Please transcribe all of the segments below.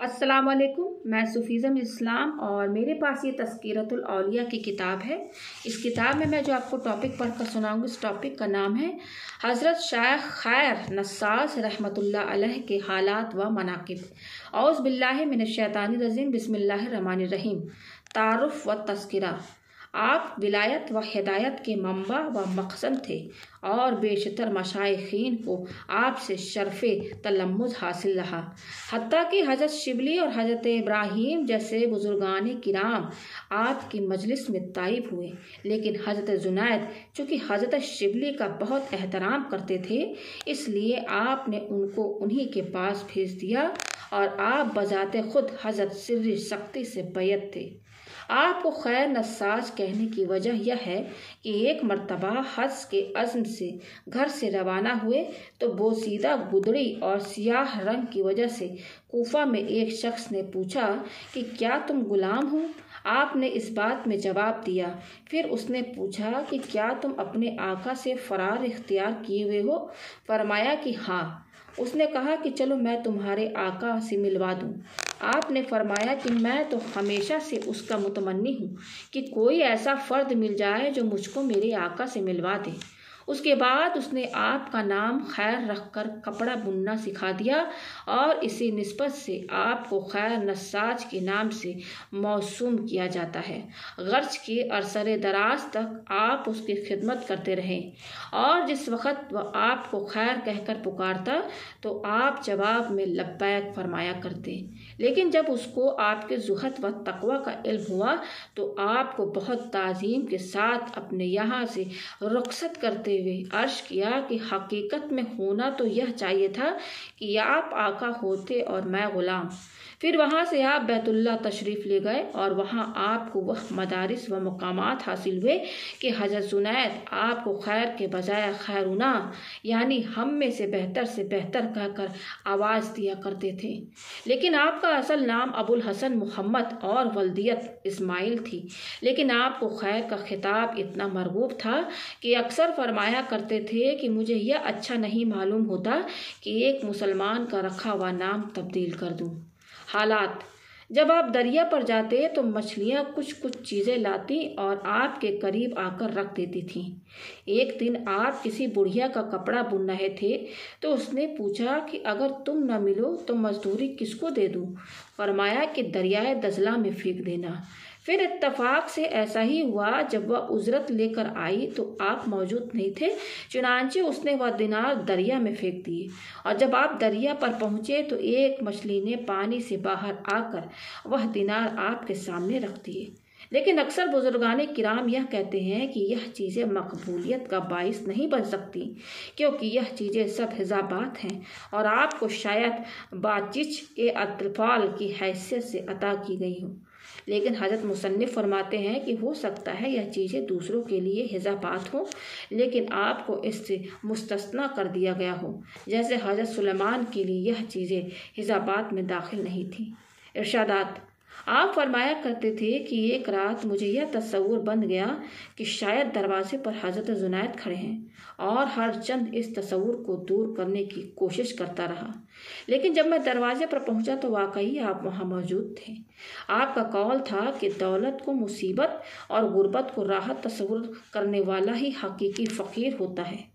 अस्सलाम वालेकुम। मैं सूफीज़म इस्लाम और मेरे पास ये तज़किरतुल औलिया की किताब है। इस किताब में मैं जो आपको टॉपिक पढ़कर सुनाऊंगी, इस टॉपिक का नाम है हज़रत शेख खैर नस्साज रहमतुल्लाह अलैह के हालात व मनाकिब। औज़ बिल्लाहि मिनश शैतानिर रजीम, बिस्मिल्लाहिर रहमानिर रहीम। तारुफ़ व तज़किरा। आप विलायत व हिदायत के मंबा व मकसद थे और बेशतर मशाइखीन को आपसे शर्फ़े तलम्मुज़ हासिल रहा। हत्ता कि हज़रत शिबली और हज़रत इब्राहीम जैसे बुजुर्गान किराम आपकी मजलिस में ताइब हुए, लेकिन हज़रत जुनैद चूँकि हज़रत शिबली का बहुत एहतराम करते थे, इसलिए आपने उनको उन्हीं के पास भेज दिया और आप बजाते खुद हज़रत सिर्री सख्ती से बैत थे। आपको खैर नस्साज कहने की वजह यह है कि एक मर्तबा हज के अज़्म से घर से रवाना हुए तो बोसीदा गुदड़ी और सियाह रंग की वजह से कूफा में एक शख्स ने पूछा कि क्या तुम गुलाम हो? आपने इस बात में जवाब दिया। फिर उसने पूछा कि क्या तुम अपने आका से फरार इख्तियार किए हुए हो? फरमाया कि हाँ। उसने कहा कि चलो मैं तुम्हारे आका से मिलवा दूं। आपने फरमाया कि मैं तो हमेशा से उसका मुतमन्नी हूँ कि कोई ऐसा फ़र्द मिल जाए जो मुझको मेरे आका से मिलवा दे। उसके बाद उसने आपका नाम खैर रखकर कपड़ा बुनना सिखा दिया और इसी निस्बत से आपको खैर नस्साज के नाम से मौसूम किया जाता है। गर्ज के अरसरे दराज तक आप उसकी खिदमत करते रहें और जिस वक़्त वह आपको खैर कहकर पुकारता तो आप जवाब में लब्बैक फरमाया करते, लेकिन जब उसको आपके ज़ुहद व तक़वा का इल्म हुआ तो आपको बहुत ताज़ीम के साथ अपने यहाँ से रुखसत करते हुए अर्श किया कि हकीकत में होना तो यह चाहिए था कि आप आका होते और मैं ग़ुलाम। फिर वहाँ से आप बैतुल्लाह तशरीफ़ ले गए और वहाँ आपको वह मदारिस व मकामात हासिल हुए कि हज़रत जुनैद आपको खैर के बजाय खैरुना यानी हम में से बेहतर कहकर आवाज़ दिया करते थे। लेकिन आपका असल नाम अबुल हसन मोहम्मद और वल्दियत इस्माइल थी, लेकिन आपको खैर का खिताब इतना मरगूब था कि अक्सर फरमाया करते थे कि मुझे यह अच्छा नहीं मालूम होता कि एक मुसलमान का रखा हुआ नाम तब्दील कर दूँ। हालात। जब आप दरिया पर जाते तो मछलियाँ कुछ चीज़ें लाती और आपके करीब आकर रख देती थीं। एक दिन आप किसी बुढ़िया का कपड़ा बुन रहे थे तो उसने पूछा कि अगर तुम न मिलो तो मजदूरी किसको दे दूँ? फरमाया कि दरियाए दजला में फेंक देना। फिर इत्तफाक से ऐसा ही हुआ। जब वह उजरत लेकर आई तो आप मौजूद नहीं थे, चुनांचे उसने वह दिनार दरिया में फेंक दिए और जब आप दरिया पर पहुँचे तो एक मछली ने पानी से बाहर आकर वह दिनार आपके सामने रख दिए। लेकिन अक्सर बुजुर्गान किराम यह कहते हैं कि यह चीज़ें मकबूलियत का बाइस नहीं बन सकती, क्योंकि यह चीज़ें सब हिजाबात हैं और आपको शायद बाचिच के अतफाल की हैसियत से अता की गई हो। लेकिन हज़रत मुसन्निफ़ फरमाते हैं कि हो सकता है यह चीज़ें दूसरों के लिए हिजाबात हो, लेकिन आपको इससे मुस्तस्ना कर दिया गया हो, जैसे हज़रत सुलेमान के लिए यह चीज़ें हिजाबात में दाखिल नहीं थी। इरशादात। आप फरमाया करते थे कि एक रात मुझे यह तस्वुर बन गया कि शायद दरवाजे पर हज़रत जुनैद खड़े हैं और हर चंद इस तस्वुर को दूर करने की कोशिश करता रहा, लेकिन जब मैं दरवाजे पर पहुंचा तो वाकई आप वहां मौजूद थे। आपका कौल था कि दौलत को मुसीबत और गुर्बत को राहत तस्वुर करने वाला ही हकीकी फ़कीर होता है।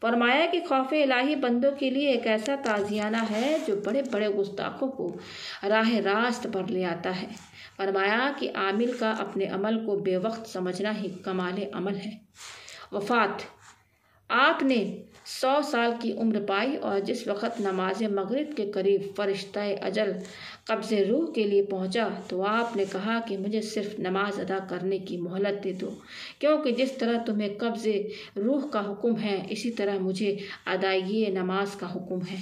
फरमाया कि खौफ इलाही बंदों के लिए एक ऐसा ताजियाना है जो बड़े बड़े गुस्ताखों को राह रास्त पर ले आता है। फरमाया कि आमिल का अपने अमल को बेवक्त समझना ही कमाल अमल है। वफ़ात। आपने 100 साल की उम्र पाई और जिस वक़्त नमाज मगरिब के करीब फ़रिश्ता अजल कब्ज़े रूह के लिए पहुंचा तो आपने कहा कि मुझे सिर्फ नमाज अदा करने की मोहलत दे दो, क्योंकि जिस तरह तुम्हें कब्ज़े रूह का हुक्म है इसी तरह मुझे अदायगी नमाज का हुक्म है।